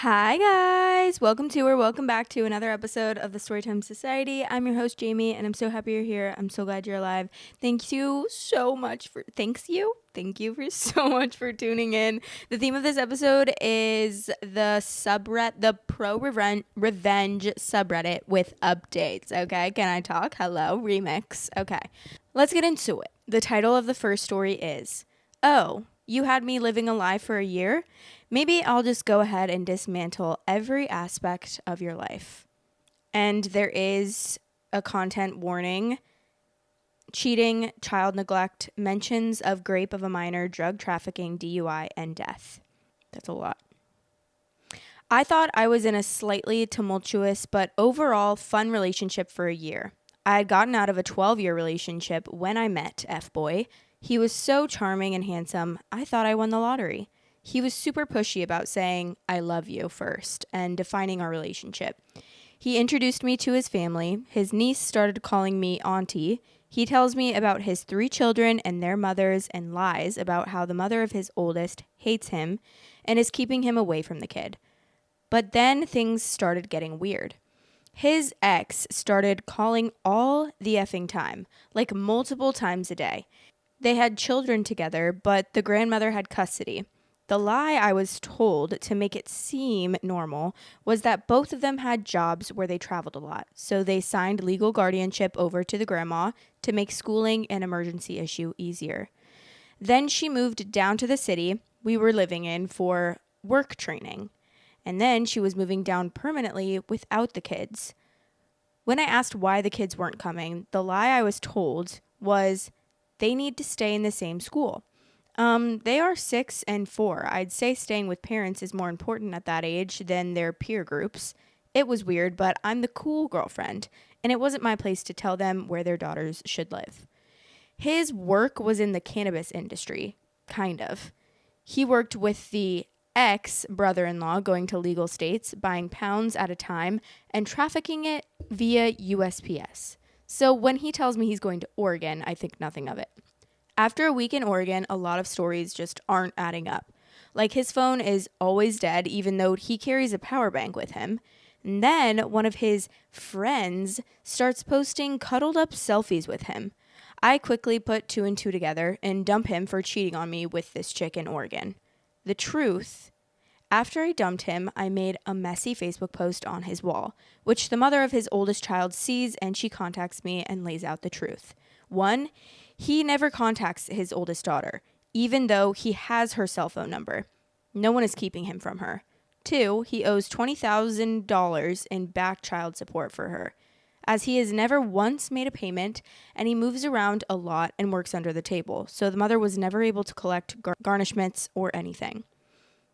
Hi guys, welcome back to another episode of the Storytime Society. I'm your host Jamie and I'm so happy you're here. I'm so glad you're alive. Thank you so much for so much for tuning in. The theme of this episode is the pro-revenge subreddit with updates. Okay, can I talk? Hello, remix. Okay, let's get into it. The title of the first story is, "Oh, you had me living a lie for a year? Maybe I'll just go ahead and dismantle every aspect of your life." And there is a content warning: cheating, child neglect, mentions of rape of a minor, drug trafficking, DUI, and death. That's a lot. I thought I was in a slightly tumultuous but overall fun relationship for a year. I had gotten out of a 12-year relationship when I met F-Boy. He was so charming and handsome, I thought I won the lottery. He was super pushy about saying, "I love you" first, and defining our relationship. He introduced me to his family. His niece started calling me auntie. He tells me about his 3 children and their mothers and lies about how the mother of his oldest hates him and is keeping him away from the kid. But then things started getting weird. His ex started calling all the effing time, like multiple times a day. They had children together, but the grandmother had custody. The lie I was told to make it seem normal was that both of them had jobs where they traveled a lot, so they signed legal guardianship over to the grandma to make schooling an emergency issue easier. Then she moved down to the city we were living in for work training, and then she was moving down permanently without the kids. When I asked why the kids weren't coming, the lie I was told was they need to stay in the same school. They are 6 and 4. I'd say staying with parents is more important at that age than their peer groups. It was weird, but I'm the cool girlfriend, and it wasn't my place to tell them where their daughters should live. His work was in the cannabis industry, kind of. He worked with the ex-brother-in-law going to legal states, buying pounds at a time, and trafficking it via USPS. So when he tells me he's going to Oregon, I think nothing of it. After a week in Oregon, a lot of stories just aren't adding up. Like his phone is always dead, even though he carries a power bank with him. And then one of his friends starts posting cuddled up selfies with him. I quickly put 2 and 2 together and dump him for cheating on me with this chick in Oregon. The truth: after I dumped him, I made a messy Facebook post on his wall, which the mother of his oldest child sees, and she contacts me and lays out the truth. 1, he never contacts his oldest daughter, even though he has her cell phone number. No one is keeping him from her. 2, he owes $20,000 in back child support for her, as he has never once made a payment, and he moves around a lot and works under the table, so the mother was never able to collect garnishments or anything.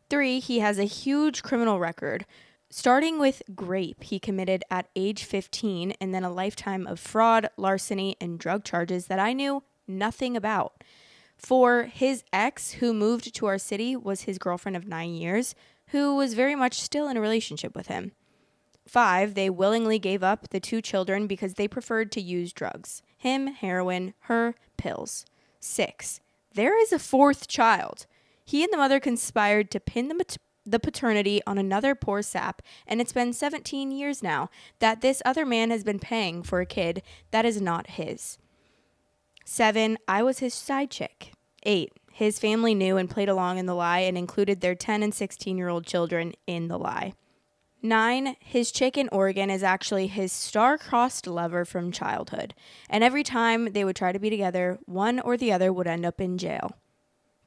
3, he has a huge criminal record, starting with rape he committed at age 15, and then a lifetime of fraud, larceny, and drug charges that I knew nothing about. 4, his ex, who moved to our city, was his girlfriend of 9 years, who was very much still in a relationship with him. 5, they willingly gave up the 2 children because they preferred to use drugs. Him, heroin, her, pills. 6, there is a 4th child. He and the mother conspired to pin the paternity on another poor sap, and it's been 17 years now that this other man has been paying for a kid that is not his. 7, I was his side chick. 8, his family knew and played along in the lie and included their 10 and 16-year-old children in the lie. 9, his chick in Oregon is actually his star-crossed lover from childhood, and every time they would try to be together, one or the other would end up in jail.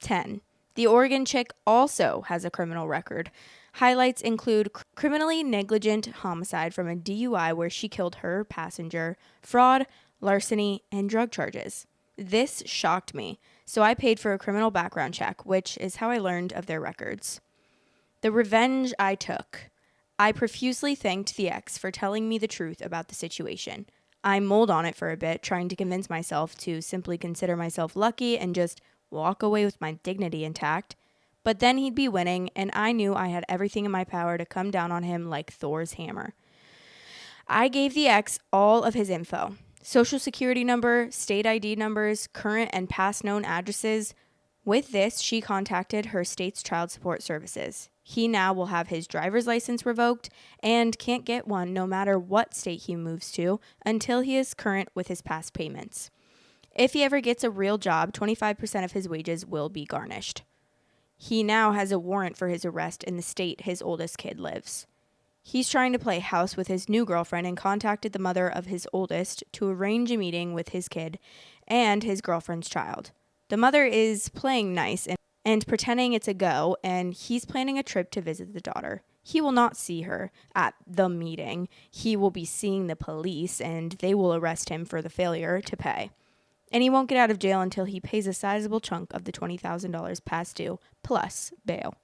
10, the Oregon chick also has a criminal record. Highlights include criminally negligent homicide from a DUI where she killed her passenger, fraud, larceny, and drug charges. This shocked me, so I paid for a criminal background check, which is how I learned of their records. The revenge I took. I profusely thanked the ex for telling me the truth about the situation. I mulled on it for a bit, trying to convince myself to simply consider myself lucky and just walk away with my dignity intact. But then he'd be winning, and I knew I had everything in my power to come down on him like Thor's hammer. I gave the ex all of his info: social security number, state ID numbers, current and past known addresses. With this, she contacted her state's child support services. He now will have his driver's license revoked and can't get one no matter what state he moves to until he is current with his past payments. If he ever gets a real job, 25% of his wages will be garnished. He now has a warrant for his arrest in the state his oldest kid lives. He's trying to play house with his new girlfriend and contacted the mother of his oldest to arrange a meeting with his kid and his girlfriend's child. The mother is playing nice and pretending it's a go, and he's planning a trip to visit the daughter. He will not see her at the meeting. He will be seeing the police, and they will arrest him for the failure to pay. And he won't get out of jail until he pays a sizable chunk of the $20,000 past due, plus bail.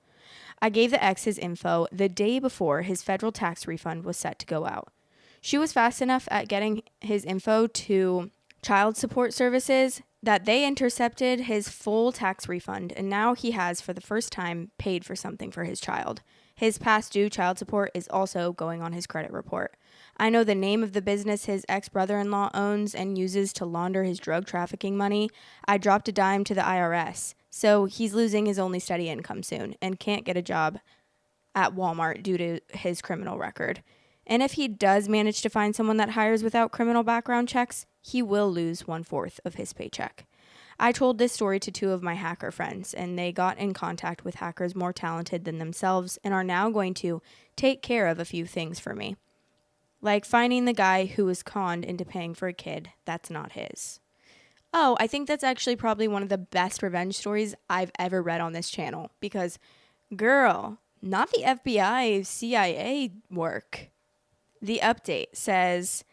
I gave the ex his info the day before his federal tax refund was set to go out. She was fast enough at getting his info to child support services that they intercepted his full tax refund, and now he has, for the first time, paid for something for his child. His past due child support is also going on his credit report. I know the name of the business his ex-brother-in-law owns and uses to launder his drug trafficking money. I dropped a dime to the IRS, so he's losing his only steady income soon and can't get a job at Walmart due to his criminal record. And if he does manage to find someone that hires without criminal background checks, he will lose 1/4 of his paycheck. I told this story to 2 of my hacker friends, and they got in contact with hackers more talented than themselves and are now going to take care of a few things for me. Like finding the guy who was conned into paying for a kid that's not his. Oh, I think that's actually probably one of the best revenge stories I've ever read on this channel because, girl, not the FBI, CIA work. The update says,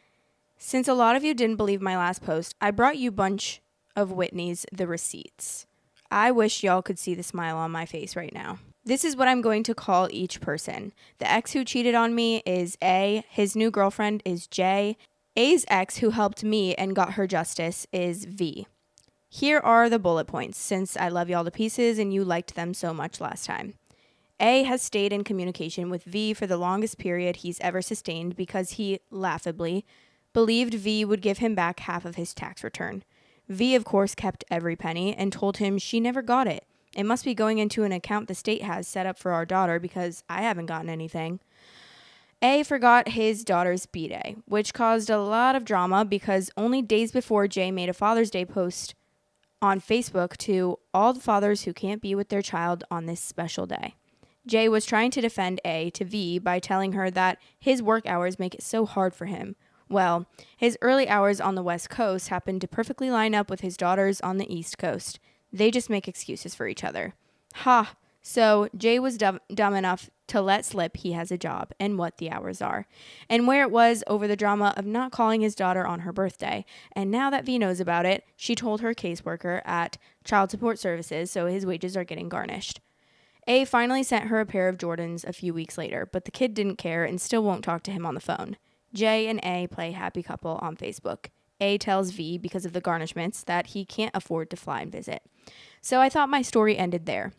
since a lot of you didn't believe my last post, I brought you a bunch of Whitney's the receipts. I wish y'all could see the smile on my face right now. This is what I'm going to call each person. The ex who cheated on me is A. His new girlfriend is J. A's ex who helped me and got her justice is V. Here are the bullet points since I love y'all to pieces and you liked them so much last time. A has stayed in communication with V for the longest period he's ever sustained because he, laughably, believed V would give him back half of his tax return. V, of course, kept every penny and told him she never got it. It must be going into an account the state has set up for our daughter because I haven't gotten anything. A forgot his daughter's B-Day, which caused a lot of drama because only days before Jay made a Father's Day post on Facebook to all the fathers who can't be with their child on this special day. Jay was trying to defend A to V by telling her that his work hours make it so hard for him. Well, his early hours on the West Coast happened to perfectly line up with his daughters on the East Coast. They just make excuses for each other. Ha! So Jay was dumb enough to let slip he has a job and what the hours are, and where it was over the drama of not calling his daughter on her birthday. And now that V knows about it, she told her caseworker at Child Support Services, so his wages are getting garnished. A finally sent her a pair of Jordans a few weeks later, but the kid didn't care and still won't talk to him on the phone. J and A play happy couple on Facebook. A tells V, because of the garnishments, that he can't afford to fly and visit. So I thought my story ended there.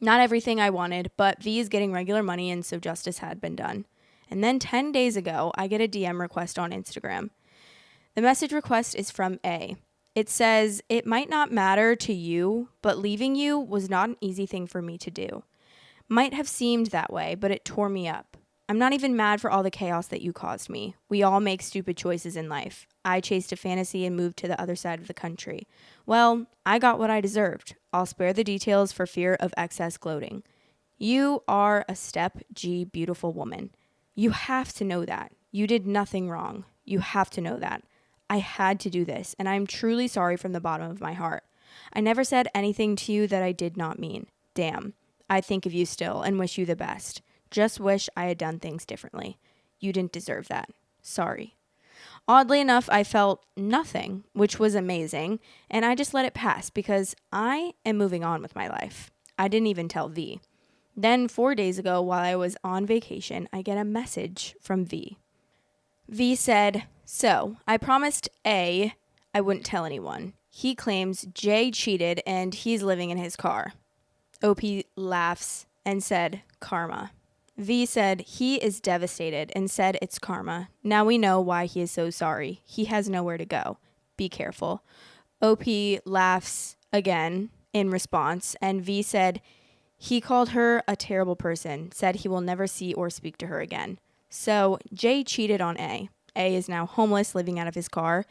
Not everything I wanted, but V is getting regular money and so justice had been done. And then 10 days ago, I get a DM request on Instagram. The message request is from A. It says, it might not matter to you, but leaving you was not an easy thing for me to do. Might have seemed that way, but it tore me up. I'm not even mad for all the chaos that you caused me. We all make stupid choices in life. I chased a fantasy and moved to the other side of the country. Well, I got what I deserved. I'll spare the details for fear of excess gloating. You are a step G beautiful woman. You have to know that. You did nothing wrong. You have to know that. I had to do this, and I'm truly sorry from the bottom of my heart. I never said anything to you that I did not mean. Damn. I think of you still and wish you the best. Just wish I had done things differently. You didn't deserve that. Sorry. Oddly enough, I felt nothing, which was amazing, and I just let it pass because I am moving on with my life. I didn't even tell V. Then 4 days ago, while I was on vacation, I get a message from V. V said, so, I promised A I wouldn't tell anyone. He claims J cheated and he's living in his car. OP laughs and said, karma. V said he is devastated and said it's karma. Now we know why he is so sorry. He has nowhere to go. Be careful. OP laughs again in response, and V said He called her a terrible person, said he will never see or speak to her again. So J cheated on A. A is now homeless, living out of his car.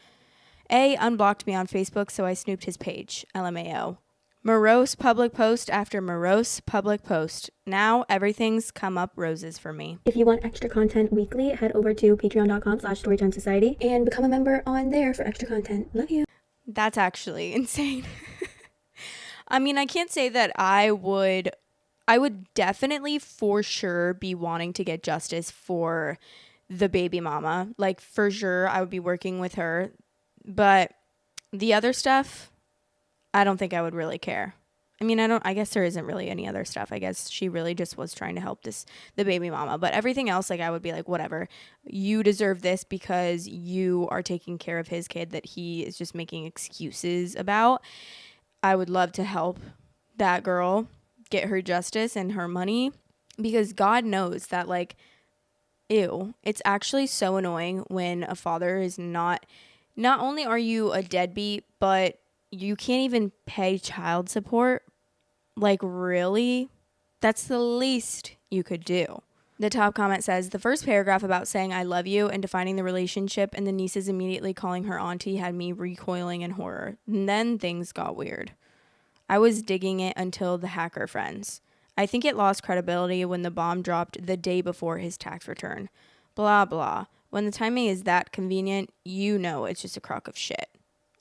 A unblocked me on Facebook, so I snooped his page. LMAO. Morose public post after morose public post. Now everything's come up roses for me. If you want extra content weekly, head over to patreon.com/storytimesociety and become a member on there for extra content. Love you. That's actually insane. I mean, I can't say that I would definitely for sure be wanting to get justice for the baby mama. Like, for sure, I would be working with her. But the other stuff, I don't think I would really care. I mean, I guess there isn't really any other stuff. I guess she really just was trying to help the baby mama. But everything else, like, I would be like, whatever. You deserve this because you are taking care of his kid that he is just making excuses about. I would love to help that girl get her justice and her money, because God knows that, like, ew, it's actually so annoying when a father is not only are you a deadbeat, but you can't even pay child support. Like, really? That's the least you could do. The top comment says, the first paragraph about saying I love you and defining the relationship and the nieces immediately calling her auntie had me recoiling in horror. And then things got weird. I was digging it until the hacker friends. I think it lost credibility when the bomb dropped the day before his tax return. Blah, blah. When the timing is that convenient, you know it's just a crock of shit.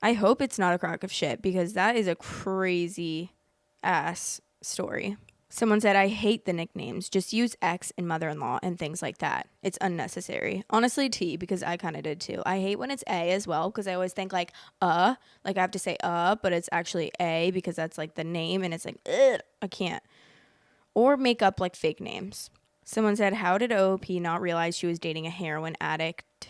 I hope it's not a crock of shit, because that is a crazy ass story. Someone said, I hate the nicknames. Just use ex and mother-in-law and things like that. It's unnecessary. Honestly, T, because I kind of did too. I hate when it's A as well, because I always think like I have to say but it's actually A because that's like the name, and it's like, ugh, I can't. Or make up like fake names. Someone said, how did OOP not realize she was dating a heroin addict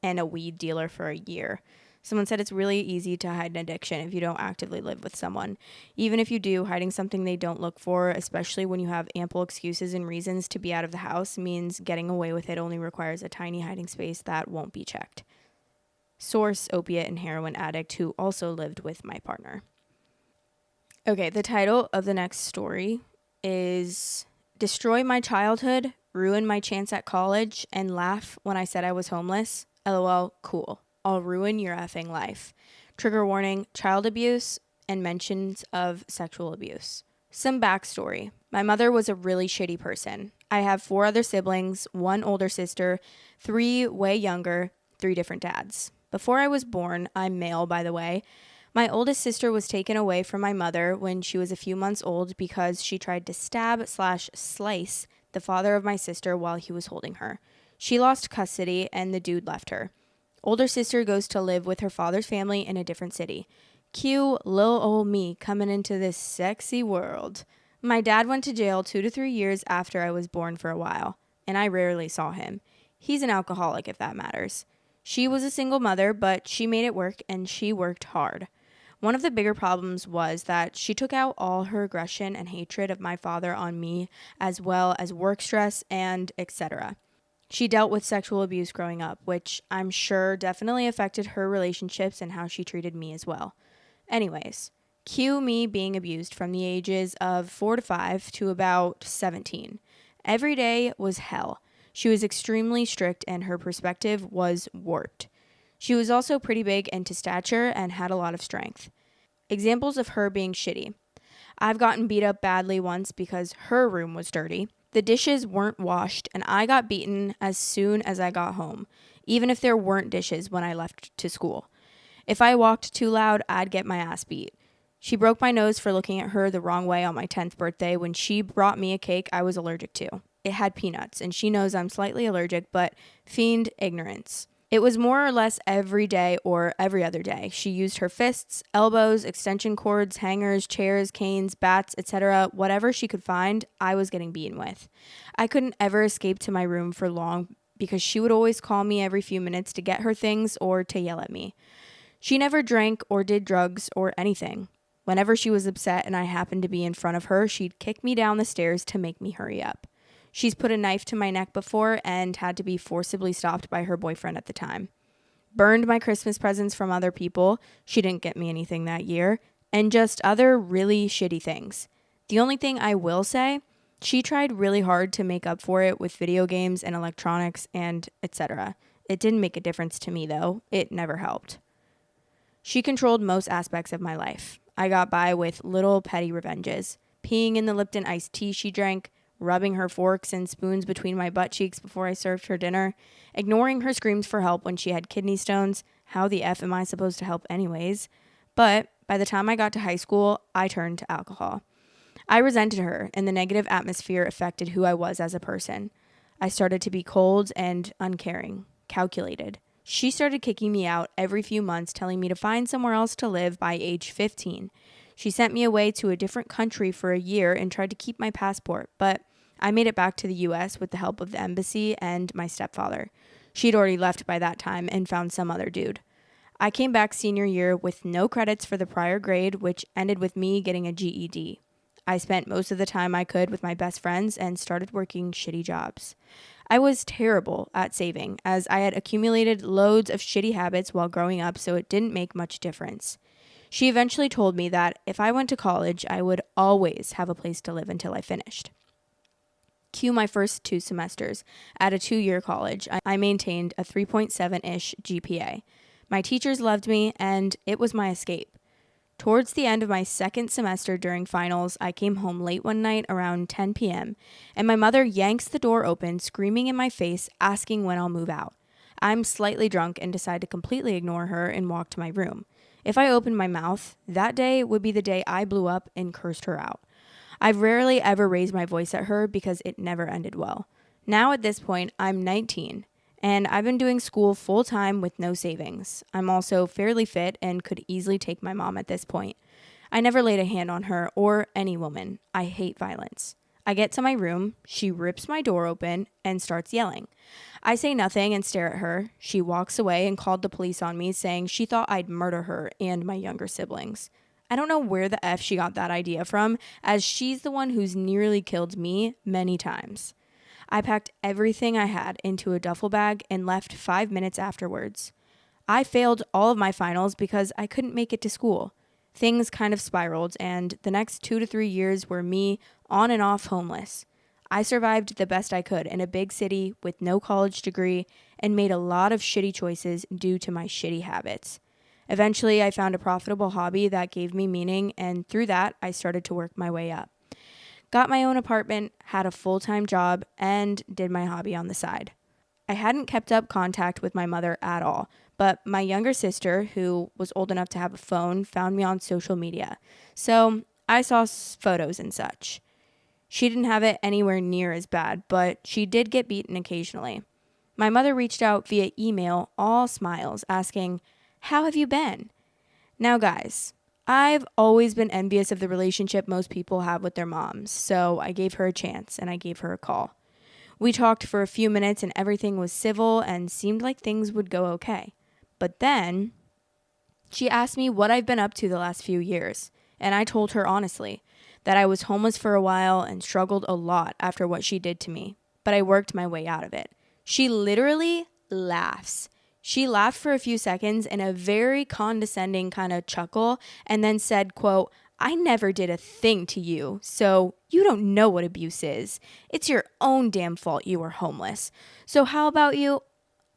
and a weed dealer for a year? Someone said it's really easy to hide an addiction if you don't actively live with someone. Even if you do, hiding something they don't look for, especially when you have ample excuses and reasons to be out of the house, means getting away with it only requires a tiny hiding space that won't be checked. Source, opiate and heroin addict who also lived with my partner. Okay, the title of the next story is Destroy My Childhood, Ruin My Chance at College, and Laugh When I Said I Was Homeless. LOL, cool. I'll ruin your effing life. Trigger warning, child abuse, and mentions of sexual abuse. Some backstory. My mother was a really shitty person. I have 4 other siblings, 1 older sister, 3 way younger, 3 different dads. Before I was born, I'm male, by the way, my oldest sister was taken away from my mother when she was a few months old because she tried to stab/slice the father of my sister while he was holding her. She lost custody and the dude left her. Older sister goes to live with her father's family in a different city. Cue lil ol' me coming into this sexy world. My dad went to jail 2 to 3 years after I was born for a while, and I rarely saw him. He's an alcoholic, if that matters. She was a single mother, but she made it work, and she worked hard. One of the bigger problems was that she took out all her aggression and hatred of my father on me, as well as work stress and etc. She dealt with sexual abuse growing up, which I'm sure definitely affected her relationships and how she treated me as well. Anyways, cue me being abused from the ages of 4 to 5 to about 17. Every day was hell. She was extremely strict and her perspective was warped. She was also pretty big into stature and had a lot of strength. Examples of her being shitty. I've gotten beat up badly once because her room was dirty. The dishes weren't washed, and I got beaten as soon as I got home, even if there weren't dishes when I left to school. If I walked too loud, I'd get my ass beat. She broke my nose for looking at her the wrong way on my 10th birthday when she brought me a cake I was allergic to. It had peanuts, and she knows I'm slightly allergic, but fiend ignorance. It was more or less every day or every other day. She used her fists, elbows, extension cords, hangers, chairs, canes, bats, etc. Whatever she could find, I was getting beaten with. I couldn't ever escape to my room for long because she would always call me every few minutes to get her things or to yell at me. She never drank or did drugs or anything. Whenever she was upset and I happened to be in front of her, she'd kick me down the stairs to make me hurry up. She's put a knife to my neck before and had to be forcibly stopped by her boyfriend at the time. Burned my Christmas presents from other people. She didn't get me anything that year. And just other really shitty things. The only thing I will say, she tried really hard to make up for it with video games and electronics and etc. It didn't make a difference to me though. It never helped. She controlled most aspects of my life. I got by with little petty revenges, peeing in the Lipton iced tea she drank, rubbing her forks and spoons between my butt cheeks before I served her dinner, ignoring her screams for help when she had kidney stones. How the F am I supposed to help anyways? But by the time I got to high school, I turned to alcohol. I resented her, and the negative atmosphere affected who I was as a person. I started to be cold and uncaring, calculated. She started kicking me out every few months, telling me to find somewhere else to live by age 15. She sent me away to a different country for a year and tried to keep my passport, but I made it back to the US with the help of the embassy and my stepfather. She'd already left by that time and found some other dude. I came back senior year with no credits for the prior grade, which ended with me getting a GED. I spent most of the time I could with my best friends and started working shitty jobs. I was terrible at saving, as I had accumulated loads of shitty habits while growing up, so it didn't make much difference. She eventually told me that if I went to college, I would always have a place to live until I finished. Cue my first 2 semesters. At a 2-year college, I maintained a 3.7-ish GPA. My teachers loved me, and it was my escape. Towards the end of my second semester during finals, I came home late one night around 10 p.m., and my mother yanks the door open, screaming in my face, asking when I'll move out. I'm slightly drunk and decide to completely ignore her and walk to my room. If I opened my mouth, that day would be the day I blew up and cursed her out. I've rarely ever raised my voice at her because it never ended well. Now at this point, I'm 19. And I've been doing school full time with no savings. I'm also fairly fit and could easily take my mom at this point. I never laid a hand on her or any woman. I hate violence. I get to my room, she rips my door open and starts yelling. I say nothing and stare at her. She walks away and called the police on me, saying she thought I'd murder her and my younger siblings. I don't know where the F she got that idea from, as she's the one who's nearly killed me many times. I packed everything I had into a duffel bag and left 5 minutes afterwards. I failed all of my finals because I couldn't make it to school. Things kind of spiraled, and the next 2 to 3 years were me on and off homeless. I survived the best I could in a big city with no college degree and made a lot of shitty choices due to my shitty habits. Eventually, I found a profitable hobby that gave me meaning, and through that, I started to work my way up. Got my own apartment, had a full-time job, and did my hobby on the side. I hadn't kept up contact with my mother at all, but my younger sister, who was old enough to have a phone, found me on social media. So I saw photos and such. She didn't have it anywhere near as bad, but she did get beaten occasionally. My mother reached out via email, all smiles, asking, "How have you been?" Now, guys, I've always been envious of the relationship most people have with their moms, so I gave her a chance and I gave her a call. We talked for a few minutes and everything was civil and seemed like things would go okay. But then she asked me what I've been up to the last few years, and I told her honestly that I was homeless for a while and struggled a lot after what she did to me, but I worked my way out of it. She literally laughs. She laughed for a few seconds in a very condescending kind of chuckle and then said, quote, "I never did a thing to you, so you don't know what abuse is. It's your own damn fault you were homeless. So how about you?"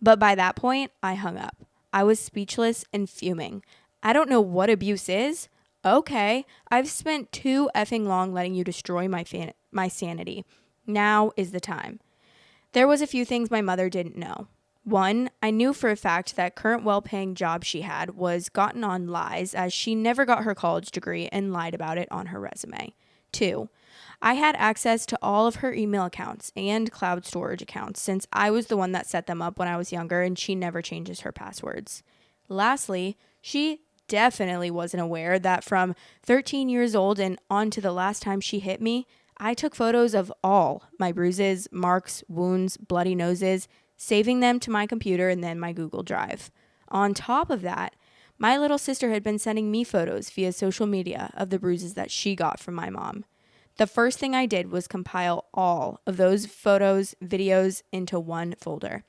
But by that point, I hung up. I was speechless and fuming. I don't know what abuse is. Okay, I've spent too effing long letting you destroy my sanity. Now is the time. There was a few things my mother didn't know. One, I knew for a fact that current well-paying job she had was gotten on lies, as she never got her college degree and lied about it on her resume. 2, I had access to all of her email accounts and cloud storage accounts since I was the one that set them up when I was younger and she never changes her passwords. Lastly, she definitely wasn't aware that from 13 years old and on to the last time she hit me, I took photos of all my bruises, marks, wounds, bloody noses, saving them to my computer and then my Google Drive. On top of that, my little sister had been sending me photos via social media of the bruises that she got from my mom. The first thing I did was compile all of those photos, videos into one folder.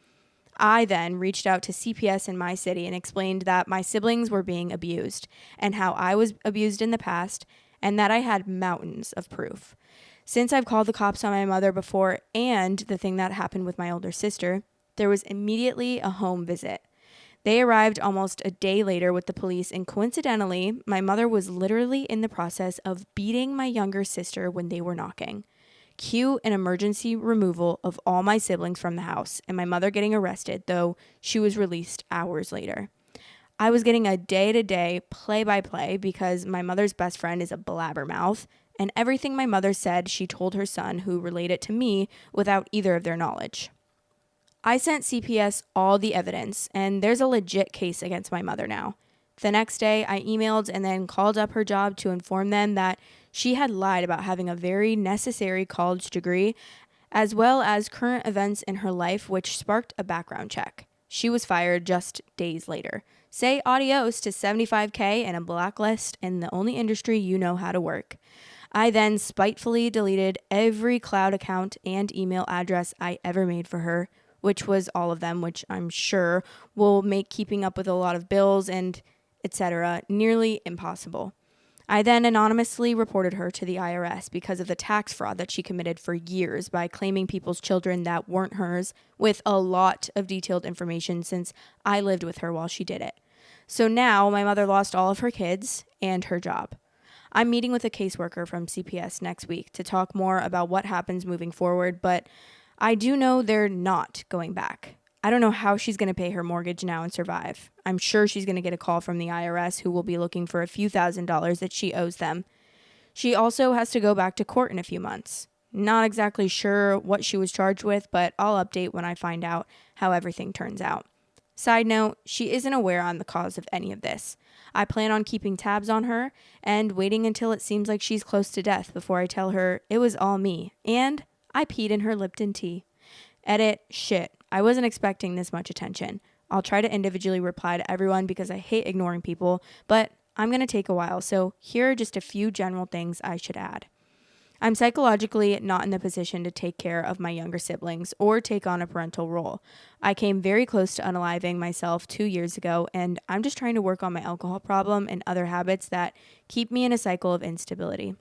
I then reached out to CPS in my city and explained that my siblings were being abused and how I was abused in the past and that I had mountains of proof. Since I've called the cops on my mother before and the thing that happened with my older sister, there was immediately a home visit. They arrived almost a day later with the police, and coincidentally, my mother was literally in the process of beating my younger sister when they were knocking. Cue an emergency removal of all my siblings from the house, and my mother getting arrested, though she was released hours later. I was getting a day-to-day, play-by-play because my mother's best friend is a blabbermouth, and everything my mother said she told her son, who relayed it to me without either of their knowledge. I sent CPS all the evidence, and there's a legit case against my mother now. The next day, I emailed and then called up her job to inform them that she had lied about having a very necessary college degree, as well as current events in her life, which sparked a background check. She was fired just days later. Say adios to $75K and a blacklist in the only industry you know how to work. I then spitefully deleted every cloud account and email address I ever made for her, which was all of them, which I'm sure will make keeping up with a lot of bills and etc. nearly impossible. I then anonymously reported her to the IRS because of the tax fraud that she committed for years by claiming people's children that weren't hers, with a lot of detailed information since I lived with her while she did it. So now my mother lost all of her kids and her job. I'm meeting with a caseworker from CPS next week to talk more about what happens moving forward, but I do know they're not going back. I don't know how she's going to pay her mortgage now and survive. I'm sure she's going to get a call from the IRS, who will be looking for a few $1,000s that she owes them. She also has to go back to court in a few months. Not exactly sure what she was charged with, but I'll update when I find out how everything turns out. Side note, she isn't aware I'm the cause of any of this. I plan on keeping tabs on her and waiting until it seems like she's close to death before I tell her it was all me and I peed in her Lipton tea. Edit, shit, I wasn't expecting this much attention. I'll try to individually reply to everyone because I hate ignoring people, but I'm going to take a while, so here are just a few general things I should add. I'm psychologically not in the position to take care of my younger siblings or take on a parental role. I came very close to unaliving myself 2 years ago, and I'm just trying to work on my alcohol problem and other habits that keep me in a cycle of instability.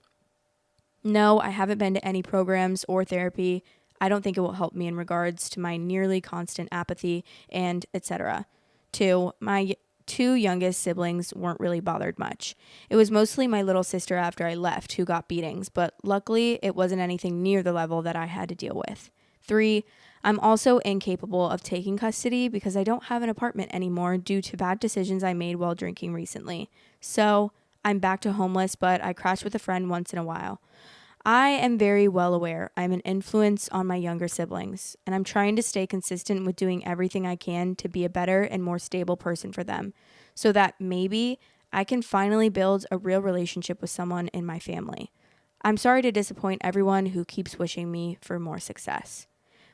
No, I haven't been to any programs or therapy. I don't think it will help me in regards to my nearly constant apathy and etc. 2, my 2 youngest siblings weren't really bothered much. It was mostly my little sister after I left who got beatings, but luckily it wasn't anything near the level that I had to deal with. 3, I'm also incapable of taking custody because I don't have an apartment anymore due to bad decisions I made while drinking recently. So I'm back to homeless, but I crash with a friend once in a while. I am very well aware I'm an influence on my younger siblings, and I'm trying to stay consistent with doing everything I can to be a better and more stable person for them, so that maybe I can finally build a real relationship with someone in my family. I'm sorry to disappoint everyone who keeps wishing me for more success.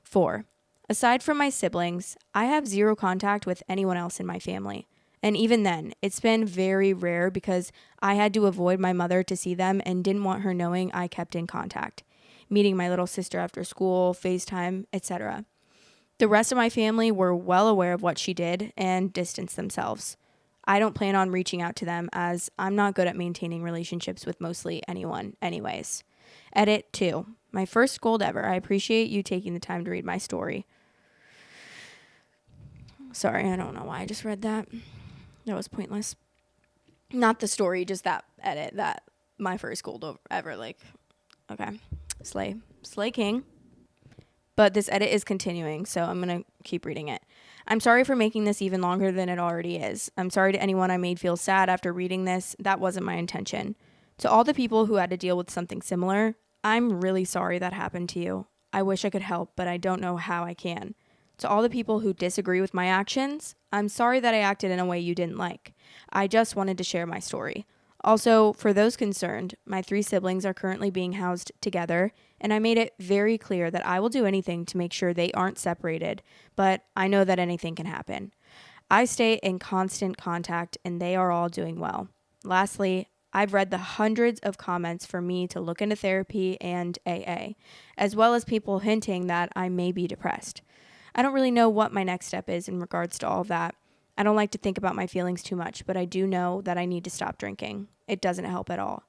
4, aside from my siblings, I have zero contact with anyone else in my family. And even then, it's been very rare because I had to avoid my mother to see them and didn't want her knowing I kept in contact. Meeting my little sister after school, FaceTime, etc. The rest of my family were well aware of what she did and distanced themselves. I don't plan on reaching out to them as I'm not good at maintaining relationships with mostly anyone anyways. Edit 2. My first gold ever. I appreciate you taking the time to read my story. Sorry, I don't know why I just read that. That was pointless. Not the story, just that edit. That my first gold ever. Like, okay. Slay King. But this edit is continuing, so I'm going to keep reading it. I'm sorry for making this even longer than it already is. I'm sorry to anyone I made feel sad after reading this. That wasn't my intention. To all the people who had to deal with something similar, I'm really sorry that happened to you. I wish I could help, but I don't know how I can. To all the people who disagree with my actions, I'm sorry that I acted in a way you didn't like. I just wanted to share my story. Also, for those concerned, my 3 siblings are currently being housed together, and I made it very clear that I will do anything to make sure they aren't separated, but I know that anything can happen. I stay in constant contact, and they are all doing well. Lastly, I've read the hundreds of comments for me to look into therapy and AA, as well as people hinting that I may be depressed. I don't really know what my next step is in regards to all of that. I don't like to think about my feelings too much, but I do know that I need to stop drinking. It doesn't help at all.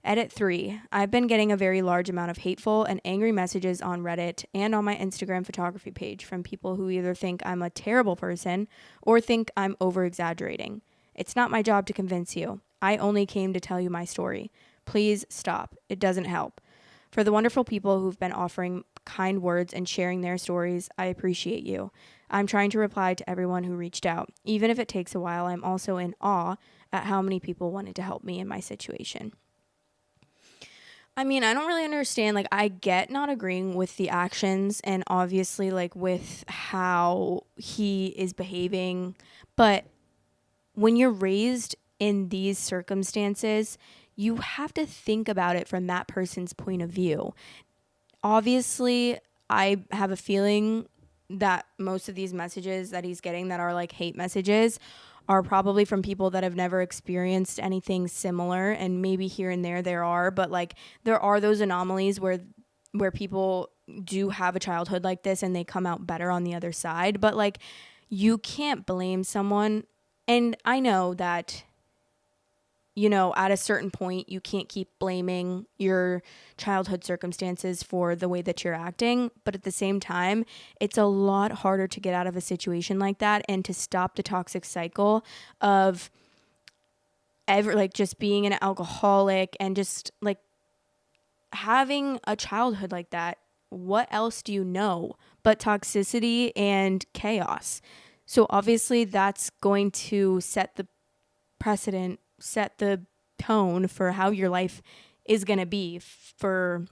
Edit 3. I've been getting a very large amount of hateful and angry messages on Reddit and on my Instagram photography page from people who either think I'm a terrible person or think I'm over exaggerating. It's not my job to convince you. I only came to tell you my story. Please stop. It doesn't help. For the wonderful people who've been offering kind words and sharing their stories, I appreciate you. I'm trying to reply to everyone who reached out. Even if it takes a while, I'm also in awe at how many people wanted to help me in my situation. I mean, I don't really understand. Like, I get not agreeing with the actions and obviously, like, with how he is behaving. But when you're raised in these circumstances, you have to think about it from that person's point of view. Obviously, I have a feeling that most of these messages that he's getting that are like hate messages are probably from people that have never experienced anything similar, and maybe here and there are, but like there are those anomalies where people do have a childhood like this and they come out better on the other side. But like, you can't blame someone, and I know that, you know, at a certain point, you can't keep blaming your childhood circumstances for the way that you're acting. But at the same time, it's a lot harder to get out of a situation like that and to stop the toxic cycle of just being an alcoholic and just like having a childhood like that. What else do you know but toxicity and chaos? So obviously that's going to set the precedent, set the tone for how your life is going to be for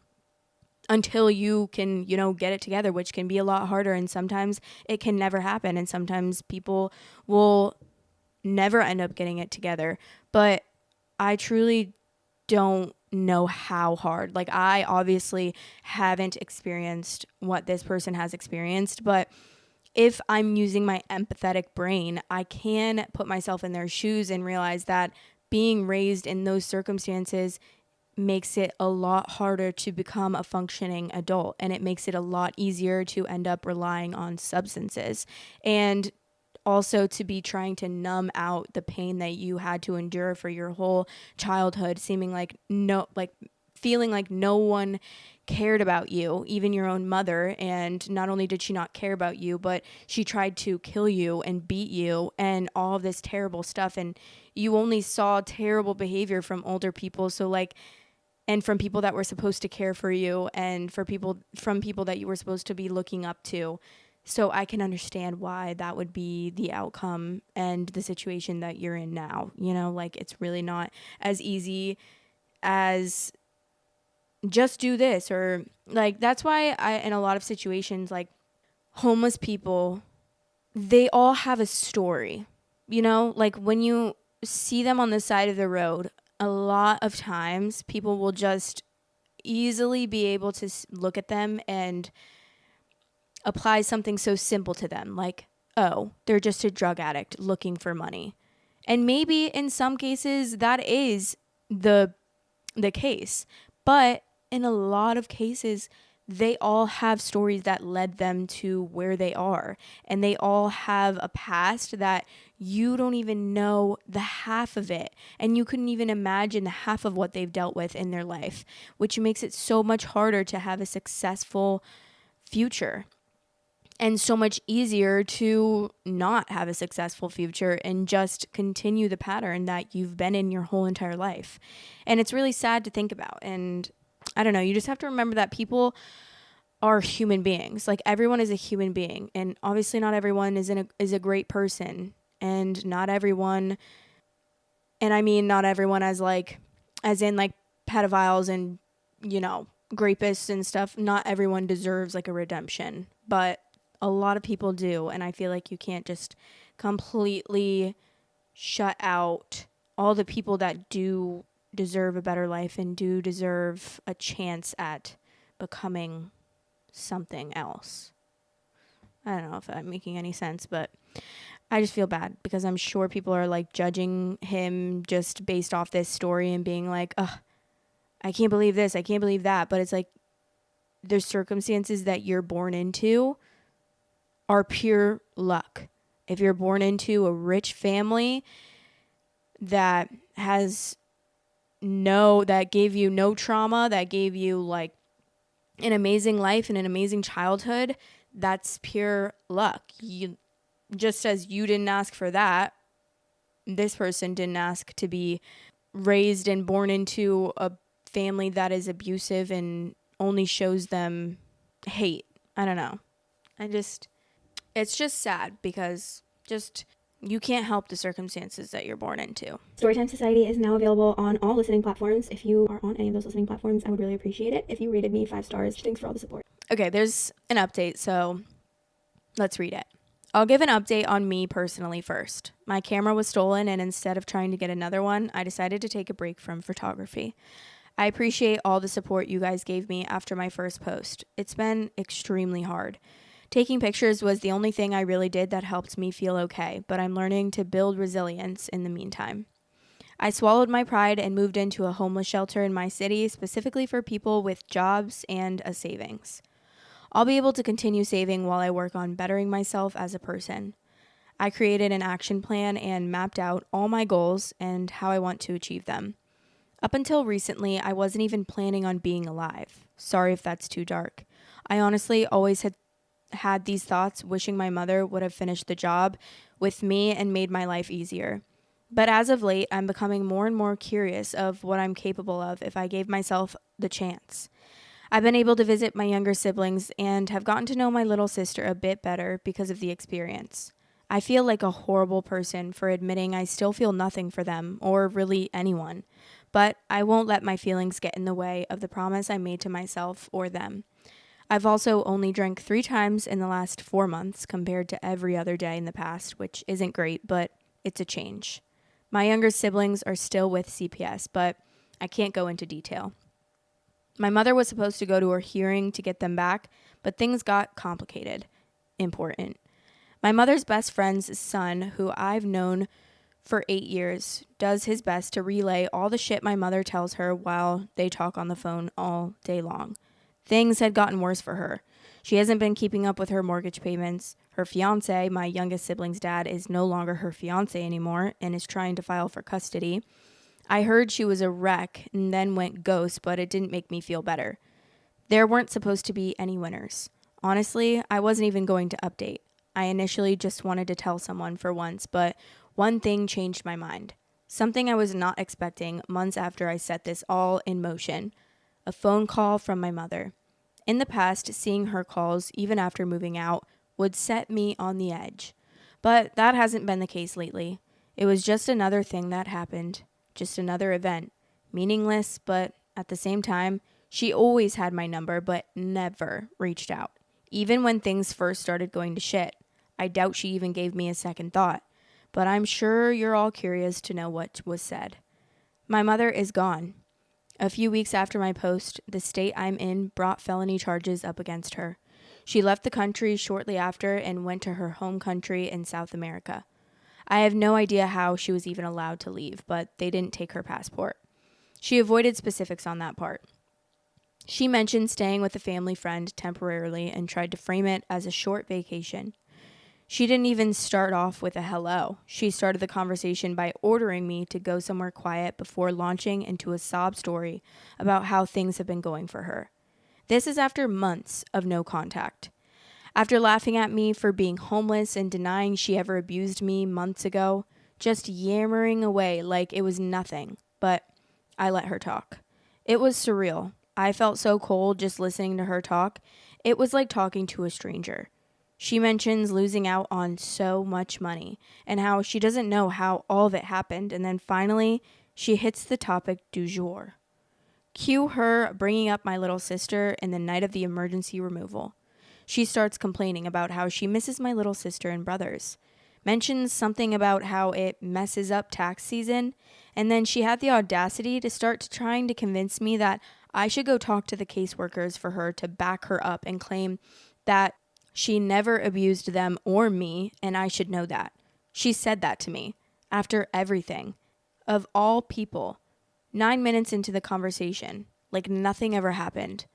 until you can, you know, get it together, which can be a lot harder. And sometimes it can never happen. And sometimes people will never end up getting it together. But I truly don't know how hard. Like, I obviously haven't experienced what this person has experienced, but if I'm using my empathetic brain, I can put myself in their shoes and realize that being raised in those circumstances makes it a lot harder to become a functioning adult, and it makes it a lot easier to end up relying on substances, and also to be trying to numb out the pain that you had to endure for your whole childhood, feeling like no one cared about you, even your own mother. And not only did she not care about you, but she tried to kill you and beat you and all of this terrible stuff. And you only saw terrible behavior from older people. So like, and from people that were supposed to care for you, and from people that you were supposed to be looking up to. So I can understand why that would be the outcome and the situation that you're in now. You know, like, it's really not as easy as just do this, or like, that's why in a lot of situations, like homeless people, they all have a story, you know, like when you see them on the side of the road, a lot of times people will just easily be able to look at them and apply something so simple to them, like, oh, they're just a drug addict looking for money. And maybe in some cases that is the case, but in a lot of cases they all have stories that led them to where they are, and they all have a past that you don't even know the half of it, and you couldn't even imagine the half of what they've dealt with in their life, which makes it so much harder to have a successful future, and so much easier to not have a successful future and just continue the pattern that you've been in your whole entire life. And it's really sad to think about. And I don't know, you just have to remember that people are human beings. Like, everyone is a human being. And obviously not everyone is a great person. And not everyone, and I mean not everyone as in like pedophiles and, you know, rapists and stuff. Not everyone deserves like a redemption. But a lot of people do, and I feel like you can't just completely shut out all the people that do deserve a better life and do deserve a chance at becoming something else. I don't know if I'm making any sense, but I just feel bad because I'm sure people are like judging him just based off this story and being like, ugh, I can't believe this, I can't believe that. But it's like, there's circumstances that you're born into are pure luck. If you're born into a rich family that has that gave you no trauma, that gave you like an amazing life and an amazing childhood, that's pure luck. Just as you didn't ask for that, this person didn't ask to be raised and born into a family that is abusive and only shows them hate. I don't know. It's just sad because you can't help the circumstances that you're born into. Storytime Society is now available on all listening platforms. If you are on any of those listening platforms, I would really appreciate it if you rated me 5 stars. Thanks for all the support. Okay, there's an update, so let's read it. I'll give an update on me personally first. My camera was stolen, and instead of trying to get another one, I decided to take a break from photography. I appreciate all the support you guys gave me after my first post. It's been extremely hard. Taking pictures was the only thing I really did that helped me feel okay, but I'm learning to build resilience in the meantime. I swallowed my pride and moved into a homeless shelter in my city, specifically for people with jobs and a savings. I'll be able to continue saving while I work on bettering myself as a person. I created an action plan and mapped out all my goals and how I want to achieve them. Up until recently, I wasn't even planning on being alive. Sorry if that's too dark. I honestly always had these thoughts, wishing my mother would have finished the job with me and made my life easier. But as of late, I'm becoming more and more curious of what I'm capable of if I gave myself the chance. I've been able to visit my younger siblings and have gotten to know my little sister a bit better because of the experience. I feel like a horrible person for admitting I still feel nothing for them or really anyone, but I won't let my feelings get in the way of the promise I made to myself or them. I've also only drank 3 times in the last 4 months compared to every other day in the past, which isn't great, but it's a change. My younger siblings are still with CPS, but I can't go into detail. My mother was supposed to go to her hearing to get them back, but things got complicated. Important. My mother's best friend's son, who I've known for 8 years, does his best to relay all the shit my mother tells her while they talk on the phone all day long. Things had gotten worse for her. She hasn't been keeping up with her mortgage payments. Her fiance, my youngest sibling's dad, is no longer her fiance anymore and is trying to file for custody. I heard she was a wreck and then went ghost, but it didn't make me feel better. There weren't supposed to be any winners. Honestly, I wasn't even going to update. I initially just wanted to tell someone for once, but one thing changed my mind. Something I was not expecting months after I set this all in motion. A phone call from my mother. In the past, seeing her calls, even after moving out, would set me on the edge. But that hasn't been the case lately. It was just another thing that happened. Just another event. Meaningless, but at the same time, she always had my number, but never reached out. Even when things first started going to shit. I doubt she even gave me a second thought. But I'm sure you're all curious to know what was said. My mother is gone. A few weeks after my post, the state I'm in brought felony charges up against her. She left the country shortly after and went to her home country in South America. I have no idea how she was even allowed to leave, but they didn't take her passport. She avoided specifics on that part. She mentioned staying with a family friend temporarily and tried to frame it as a short vacation. She didn't even start off with a hello. She started the conversation by ordering me to go somewhere quiet before launching into a sob story about how things have been going for her. This is after months of no contact. After laughing at me for being homeless and denying she ever abused me months ago, just yammering away like it was nothing, but I let her talk. It was surreal. I felt so cold just listening to her talk. It was like talking to a stranger. She mentions losing out on so much money and how she doesn't know how all of it happened, and then finally she hits the topic du jour. Cue her bringing up my little sister in the night of the emergency removal. She starts complaining about how she misses my little sister and brothers. Mentions something about how it messes up tax season, and then she had the audacity to start trying to convince me that I should go talk to the caseworkers for her to back her up and claim that she never abused them or me, and I should know that. She said that to me after everything. Of all people, 9 minutes into the conversation, like nothing ever happened.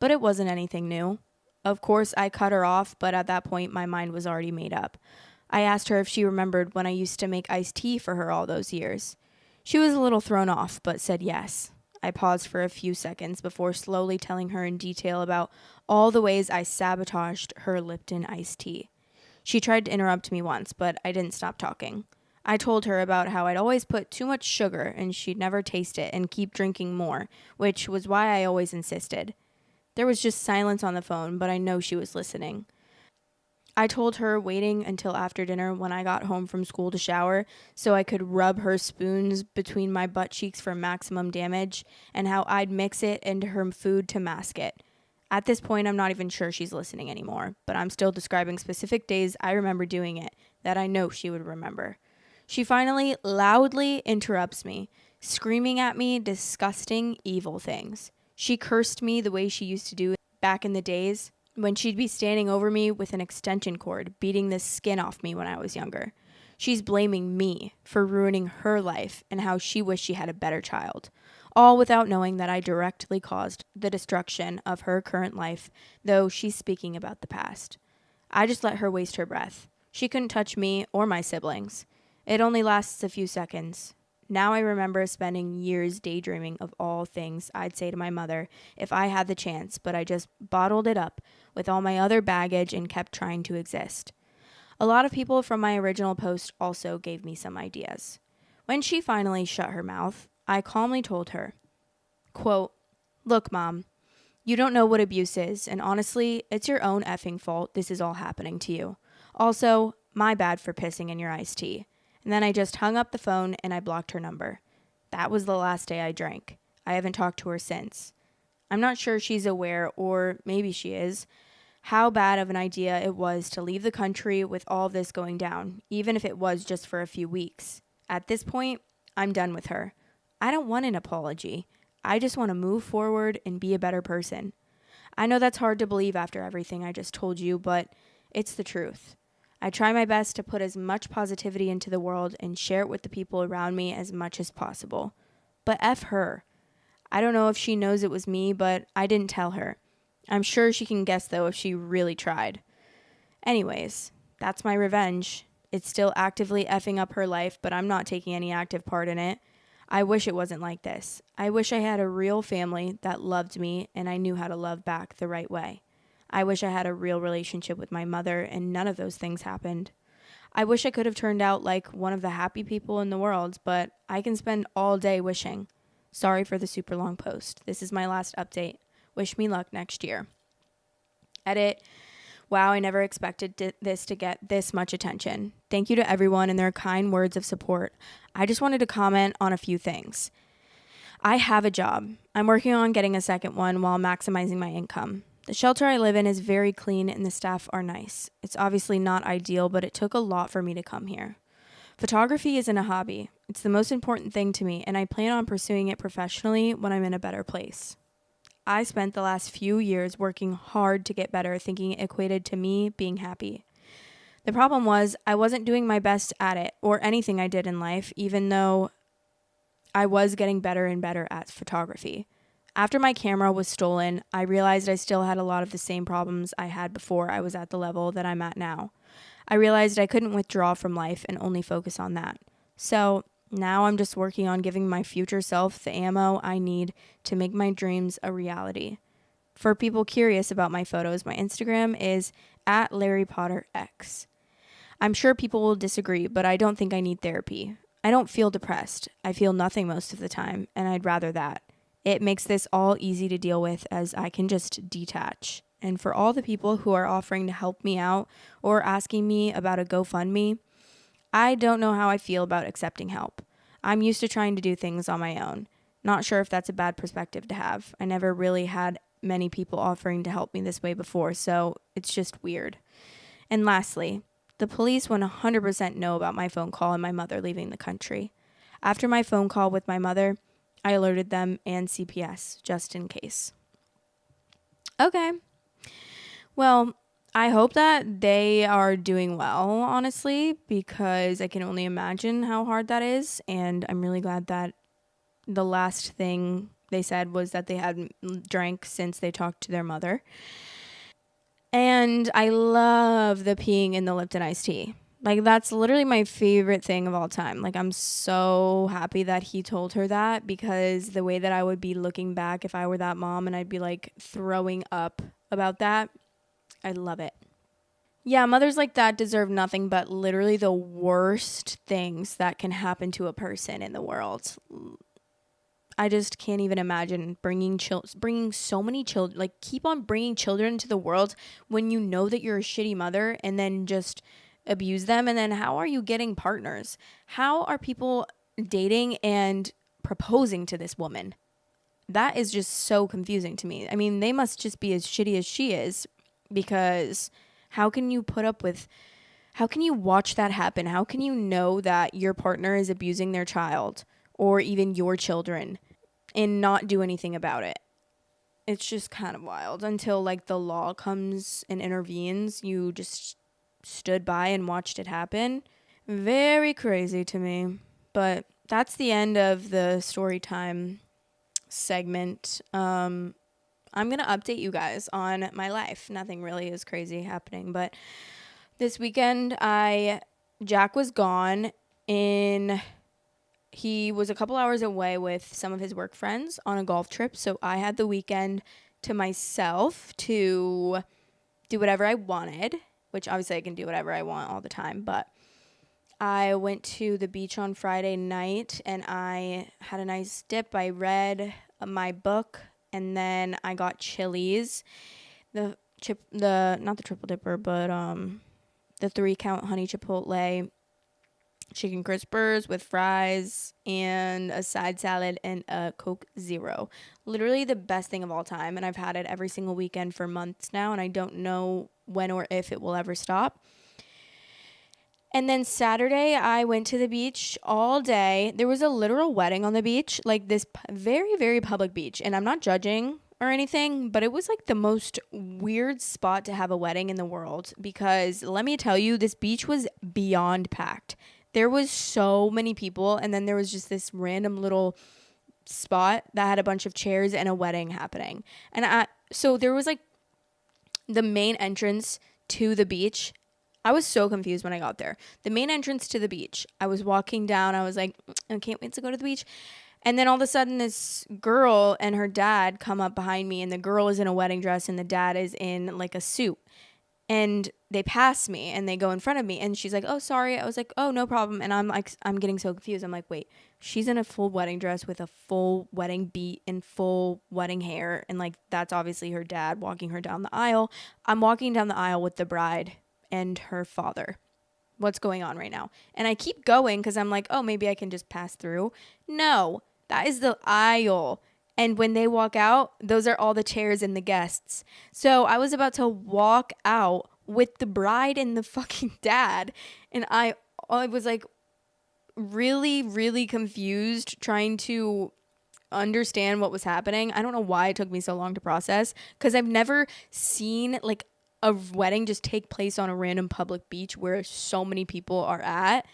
But it wasn't anything new. Of course, I cut her off, but at that point, my mind was already made up. I asked her if she remembered when I used to make iced tea for her all those years. She was a little thrown off, but said yes. I paused for a few seconds before slowly telling her in detail about all the ways I sabotaged her Lipton iced tea. She tried to interrupt me once, but I didn't stop talking. I told her about how I'd always put too much sugar and she'd never taste it and keep drinking more, which was why I always insisted. There was just silence on the phone, but I know she was listening. I told her waiting until after dinner when I got home from school to shower so I could rub her spoons between my butt cheeks for maximum damage, and how I'd mix it into her food to mask it. At this point, I'm not even sure she's listening anymore, but I'm still describing specific days I remember doing it that I know she would remember. She finally loudly interrupts me, screaming at me disgusting, evil things. She cursed me the way she used to do back in the days when she'd be standing over me with an extension cord, beating the skin off me when I was younger. She's blaming me for ruining her life and how she wished she had a better child, all without knowing that I directly caused the destruction of her current life, though she's speaking about the past. I just let her waste her breath. She couldn't touch me or my siblings. It only lasts a few seconds. Now I remember spending years daydreaming of all things I'd say to my mother if I had the chance, but I just bottled it up with all my other baggage and kept trying to exist. A lot of people from my original post also gave me some ideas. When she finally shut her mouth, I calmly told her, quote, "Look, Mom, you don't know what abuse is, and honestly, it's your own effing fault this is all happening to you. Also, my bad for pissing in your iced tea." And then I just hung up the phone and I blocked her number. That was the last day I drank. I haven't talked to her since. I'm not sure she's aware, or maybe she is, how bad of an idea it was to leave the country with all this going down, even if it was just for a few weeks. At this point, I'm done with her. I don't want an apology. I just want to move forward and be a better person. I know that's hard to believe after everything I just told you, but it's the truth. I try my best to put as much positivity into the world and share it with the people around me as much as possible. But F her. I don't know if she knows it was me, but I didn't tell her. I'm sure she can guess, though, if she really tried. Anyways, that's my revenge. It's still actively effing up her life, but I'm not taking any active part in it. I wish it wasn't like this. I wish I had a real family that loved me and I knew how to love back the right way. I wish I had a real relationship with my mother and none of those things happened. I wish I could have turned out like one of the happy people in the world, but I can spend all day wishing. Sorry for the super long post. This is my last update. Wish me luck next year. Edit. Wow, I never expected this to get this much attention. Thank you to everyone and their kind words of support. I just wanted to comment on a few things. I have a job. I'm working on getting a second one while maximizing my income. The shelter I live in is very clean and the staff are nice. It's obviously not ideal, but it took a lot for me to come here. Photography isn't a hobby. It's the most important thing to me, and I plan on pursuing it professionally when I'm in a better place. I spent the last few years working hard to get better, thinking it equated to me being happy. The problem was I wasn't doing my best at it or anything I did in life, even though I was getting better and better at photography. After my camera was stolen, I realized I still had a lot of the same problems I had before I was at the level that I'm at now. I realized I couldn't withdraw from life and only focus on that. So now I'm just working on giving my future self the ammo I need to make my dreams a reality. For people curious about my photos, my Instagram is @LarryPotterX. I'm sure people will disagree, but I don't think I need therapy. I don't feel depressed. I feel nothing most of the time, and I'd rather that. It makes this all easy to deal with as I can just detach. And for all the people who are offering to help me out or asking me about a GoFundMe, I don't know how I feel about accepting help. I'm used to trying to do things on my own. Not sure if that's a bad perspective to have. I never really had many people offering to help me this way before, so it's just weird. And lastly, the police 100% know about my phone call and my mother leaving the country. After my phone call with my mother, I alerted them and CPS just in case. Okay. Well, I hope that they are doing well, honestly, because I can only imagine how hard that is. And I'm really glad that the last thing they said was that they hadn't drank since they talked to their mother. And I love the peeing in the Lipton iced tea. Like, that's literally my favorite thing of all time. Like, I'm so happy that he told her that, because the way that I would be looking back if I were that mom and I'd be like throwing up about that, I love it. Yeah, mothers like that deserve nothing but literally the worst things that can happen to a person in the world. I just can't even imagine bringing so many children, like keep on bringing children into the world when you know that you're a shitty mother, and then just abuse them. And then how are you getting partners? How are people dating and proposing to this woman? That is just so confusing to me. I mean, they must just be as shitty as she is, because how can you put up with, how can you watch that happen? How can you know that your partner is abusing their child or even your children and not do anything about it? It's just kind of wild. Until like the law comes and intervenes, you just stood by and watched it happen. Very crazy to me. But that's the end of the story time segment. I'm going to update you guys on my life. Nothing really is crazy happening, but this weekend Jack was gone, and he was a couple hours away with some of his work friends on a golf trip, so I had the weekend to myself to do whatever I wanted, which obviously I can do whatever I want all the time, but I went to the beach on Friday night and I had a nice dip. I read my book, and then I got Chili's, the not the triple dipper, but the 3-count honey chipotle chicken crispers with fries and a side salad and a Coke Zero. Literally the best thing of all time, and I've had it every single weekend for months now, and I don't know when or if it will ever stop. And then Saturday, I went to the beach all day. There was a literal wedding on the beach, like this very, very public beach. And I'm not judging or anything, but it was like the most weird spot to have a wedding in the world, because let me tell you, this beach was beyond packed. There was so many people, and then there was just this random little spot that had a bunch of chairs and a wedding happening. And so there was like the main entrance to the beach. I was so confused when I got there. The main entrance to the beach, I was walking down. I was like, I can't wait to go to the beach. And then all of a sudden, this girl and her dad come up behind me, and the girl is in a wedding dress and the dad is in like a suit. And they pass me and they go in front of me, and she's like, oh, sorry. I was like, oh, no problem. And I'm like, I'm getting so confused. I'm like, wait, she's in a full wedding dress with a full wedding beat and full wedding hair. And like, that's obviously her dad walking her down the aisle. I'm walking down the aisle with the bride and her father. What's going on right now? And I keep going because I'm like, oh, maybe I can just pass through. No, that is the aisle. And when they walk out, those are all the chairs and the guests. So I was about to walk out with the bride and the fucking dad. And I was like really, really confused, trying to understand what was happening. I don't know why it took me so long to process, because I've never seen like a wedding just take place on a random public beach where so many people are at.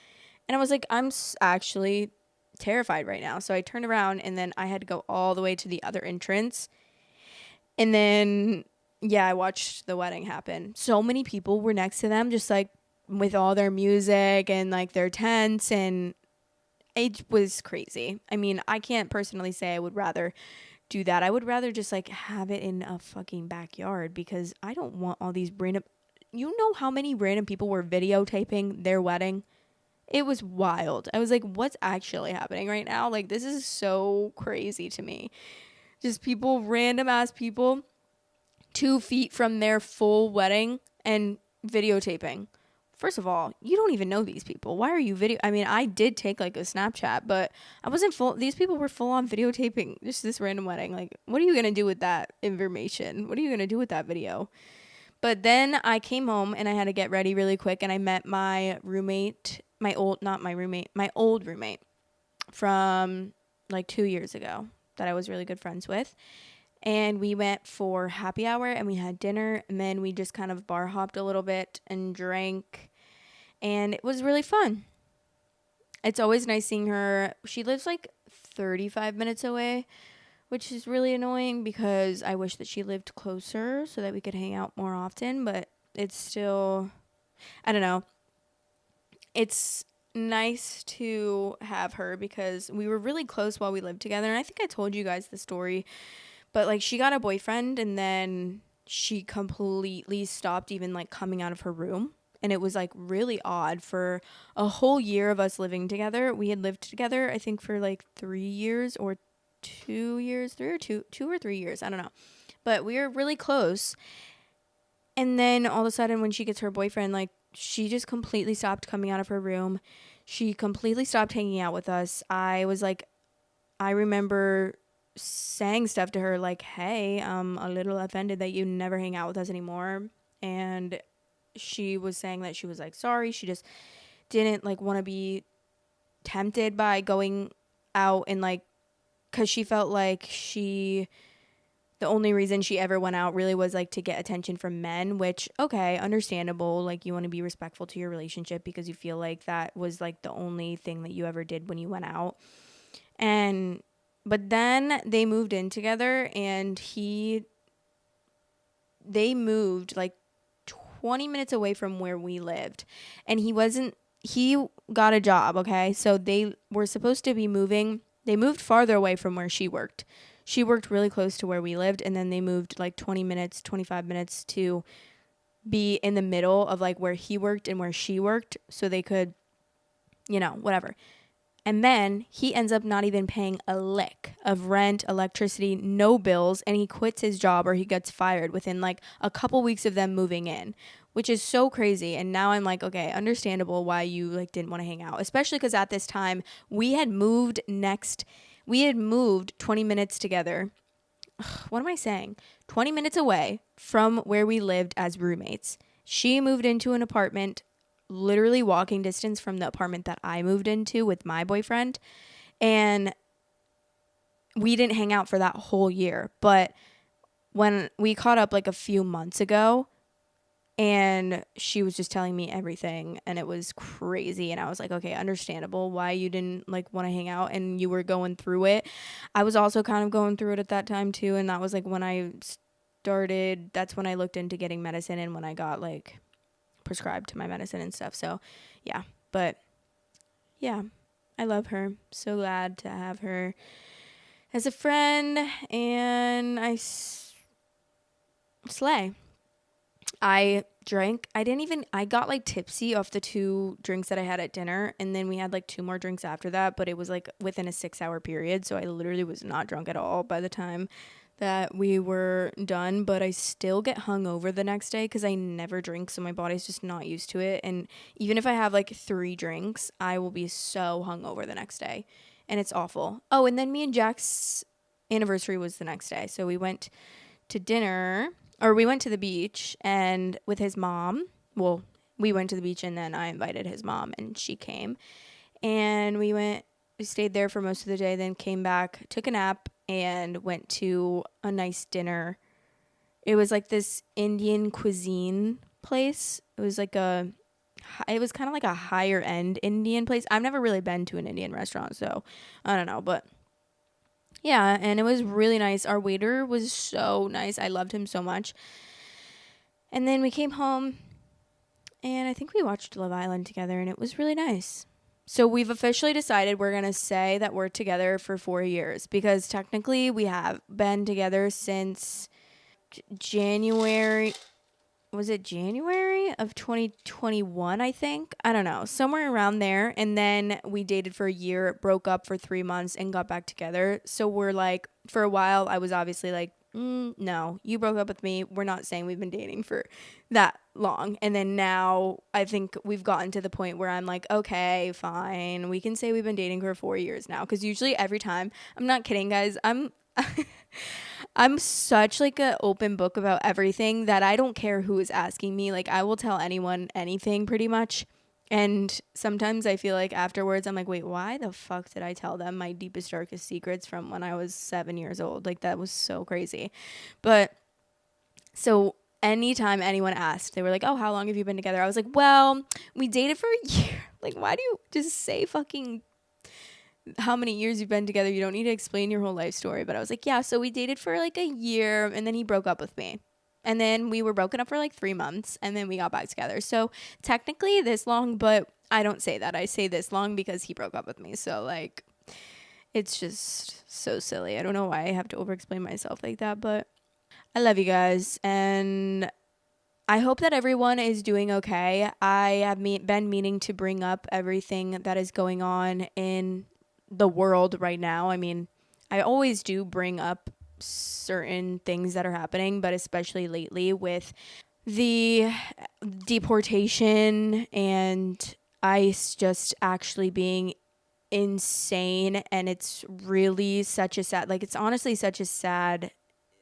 And I was like, I'm actually terrified right now. So I turned around, and then I had to go all the way to the other entrance. And then, yeah, I watched the wedding happen. So many people were next to them, just like with all their music and like their tents, and it was crazy. I mean, I can't personally say I would rather do that. I would rather just like have it in a fucking backyard, because I don't want all these random, you know how many random people were videotaping their wedding? It was wild. I was like, what's actually happening right now? Like, this is so crazy to me. Just people, random ass people, 2 feet from their full wedding and videotaping. First of all, you don't even know these people. Why are you I mean, I did take like a Snapchat, but I wasn't full. These people were full on videotaping just this random wedding. Like, what are you going to do with that information? What are you going to do with that video? But then I came home and I had to get ready really quick, and I met my roommate, my old roommate from like 2 years ago that I was really good friends with. And we went for happy hour and we had dinner, and then we just kind of bar hopped a little bit and drank, and it was really fun. It's always nice seeing her. She lives like 35 minutes away, which is really annoying because I wish that she lived closer so that we could hang out more often, but it's still, I don't know. it's nice to have her because we were really close while we lived together. And I think I told you guys the story, but like she got a boyfriend and then she completely stopped even like coming out of her room. And it was like really odd for a whole year of us living together. We had lived together, I think, for like 3 years or 2 years, 2 or 3 years. I don't know. But we were really close. And then all of a sudden, when she gets her boyfriend, like she just completely stopped coming out of her room. She completely stopped hanging out with us. I was like, I remember saying stuff to her like, hey, I'm a little offended that you never hang out with us anymore. And she was saying that she was like sorry. She just didn't like want to be tempted by going out and like, because she felt like the only reason she ever went out really was like to get attention from men, which, okay, understandable. Like you want to be respectful to your relationship because you feel like that was like the only thing that you ever did when you went out. And but then they moved in together and they moved like 20 minutes away from where we lived. And he got a job, okay? So they were supposed to be moving. They moved farther away from where she worked. She worked really close to where we lived, and then they moved like 20 minutes, 25 minutes to be in the middle of like where he worked and where she worked so they could, whatever. And then he ends up not even paying a lick of rent, electricity, no bills, and he quits his job or he gets fired within like a couple weeks of them moving in, which is so crazy. And now I'm like, okay, understandable why you like didn't want to hang out, especially because at this time we had moved 20 minutes together. What am I saying? 20 minutes away from where we lived as roommates. She moved into an apartment literally walking distance from the apartment that I moved into with my boyfriend. And we didn't hang out for that whole year. But when we caught up like a few months ago, and she was just telling me everything and it was crazy, and I was like, okay, understandable why you didn't like want to hang out and you were going through it. I was also kind of going through it at that time too, and that was like when that's when I looked into getting medicine and when I got like prescribed to my medicine and stuff. So yeah, but yeah, I love her. So glad to have her as a friend, and slay. I drank. I got like tipsy off the 2 drinks that I had at dinner. And then we had like 2 more drinks after that. But it was like within a 6-hour period. So I literally was not drunk at all by the time that we were done. But I still get hungover the next day because I never drink. So my body's just not used to it. And even if I have like 3 drinks, I will be so hungover the next day. And it's awful. Oh, and then me and Jack's anniversary was the next day. So we went to dinner, or we went to the beach and with his mom. Well, we went to the beach and then I invited his mom and she came, and we stayed there for most of the day, then came back, took a nap, and went to a nice dinner. It was like this Indian cuisine place. It was kind of like a higher end Indian place. I've never really been to an Indian restaurant, so I don't know, but yeah, and it was really nice. Our waiter was so nice. I loved him so much. And then we came home and I think we watched Love Island together and it was really nice. So we've officially decided we're going to say that we're together for 4 years because technically we have been together since January. Was it January of 2021, I think? I don't know. Somewhere around there. And then we dated for a year, broke up for 3 months, and got back together. So we're like, for a while, I was obviously like, no, you broke up with me. We're not saying we've been dating for that long. And then now I think we've gotten to the point where I'm like, okay, fine. We can say we've been dating for 4 years now. Because usually every time, I'm not kidding, guys. I'm such like a open book about everything that I don't care who is asking me. Like I will tell anyone anything pretty much. And sometimes I feel like afterwards I'm like, wait, why the fuck did I tell them my deepest, darkest secrets from when I was 7 years old? Like that was so crazy. But so anytime anyone asked, they were like, oh, how long have you been together? I was like, well, we dated for a year. Like, why do you just say fucking how many years you've been together? You don't need to explain your whole life story. But I was like, yeah, so we dated for like a year and then he broke up with me. And then we were broken up for like 3 months and then we got back together. So technically this long, but I don't say that. I say this long because he broke up with me. So, like, it's just so silly. I don't know why I have to over explain myself like that, but I love you guys. And I hope that everyone is doing okay. I have been meaning to bring up everything that is going on in the world right now. I mean, I always do bring up certain things that are happening, but especially lately with the deportation and ICE just actually being insane. And it's really such a sad, like, it's honestly such a sad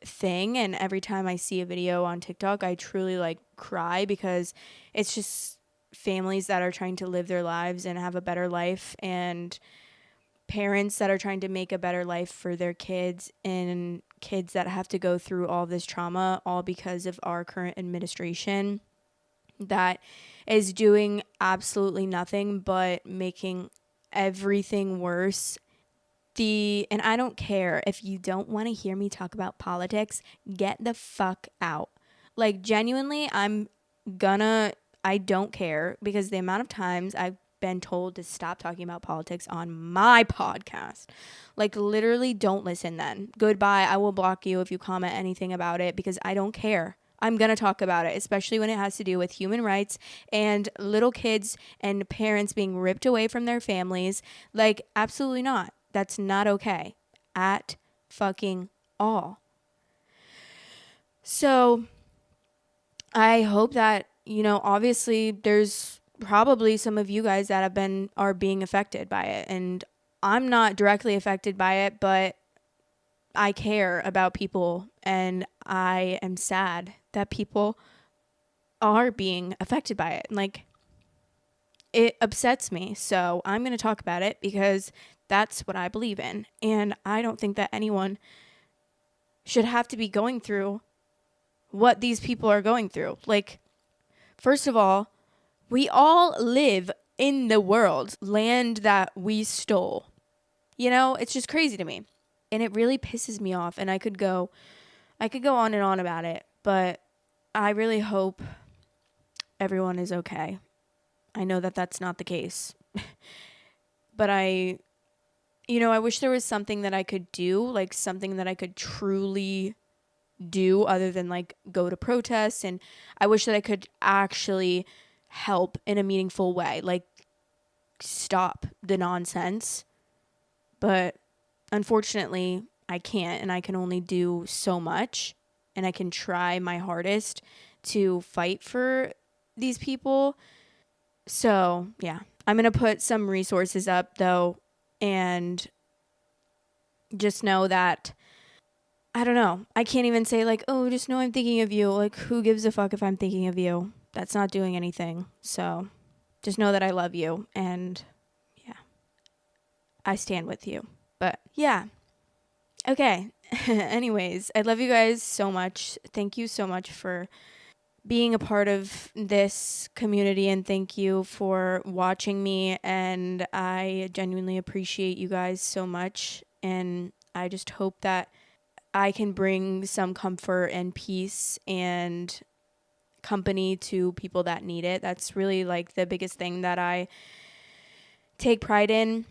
thing. And every time I see a video on TikTok, I truly like cry because it's just families that are trying to live their lives and have a better life, and parents that are trying to make a better life for their kids, and kids that have to go through all this trauma all because of our current administration that is doing absolutely nothing but making everything worse. And I don't care if you don't want to hear me talk about politics, get the fuck out. Like, genuinely, I don't care, because the amount of times I've been told to stop talking about politics on my podcast. Like, literally, don't listen then. Goodbye. I will block you if you comment anything about it, because I don't care. I'm going to talk about it, especially when it has to do with human rights and little kids and parents being ripped away from their families. Like, absolutely not. That's not okay at fucking all. So I hope that, obviously there's probably some of you guys that are being affected by it. And I'm not directly affected by it, but I care about people, and I am sad that people are being affected by it. Like, it upsets me. So I'm going to talk about it because that's what I believe in. And I don't think that anyone should have to be going through what these people are going through. Like, first of all, we all live in the world, land that we stole. It's just crazy to me. And it really pisses me off. And I could go on and on about it, but I really hope everyone is okay. I know that that's not the case. But I wish there was something that I could do, like something that I could truly do other than like go to protests. And I wish that I could actually help in a meaningful way, like stop the nonsense. But unfortunately, I can't, and I can only do so much, and I can try my hardest to fight for these people. So, yeah, I'm going to put some resources up though, and just know that, I don't know, I can't even say like, oh, just know I'm thinking of you. Like, who gives a fuck if I'm thinking of you? That's not doing anything. So just know that I love you, and yeah, I stand with you. But yeah, okay. Anyways, I love you guys so much. Thank you so much for being a part of this community, and thank you for watching me. And I genuinely appreciate you guys so much. And I just hope that I can bring some comfort and peace and company to people that need it. That's really like the biggest thing that I take pride in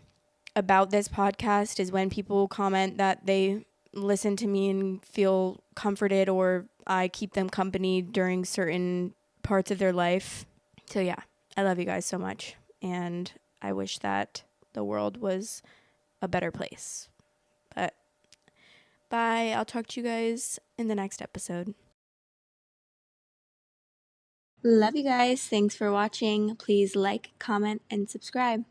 about this podcast, is when people comment that they listen to me and feel comforted, or I keep them company during certain parts of their life. So yeah, I love you guys so much, and I wish that the world was a better place. But bye. I'll talk to you guys in the next episode. Love you guys. Thanks for watching. Please like, comment, and subscribe.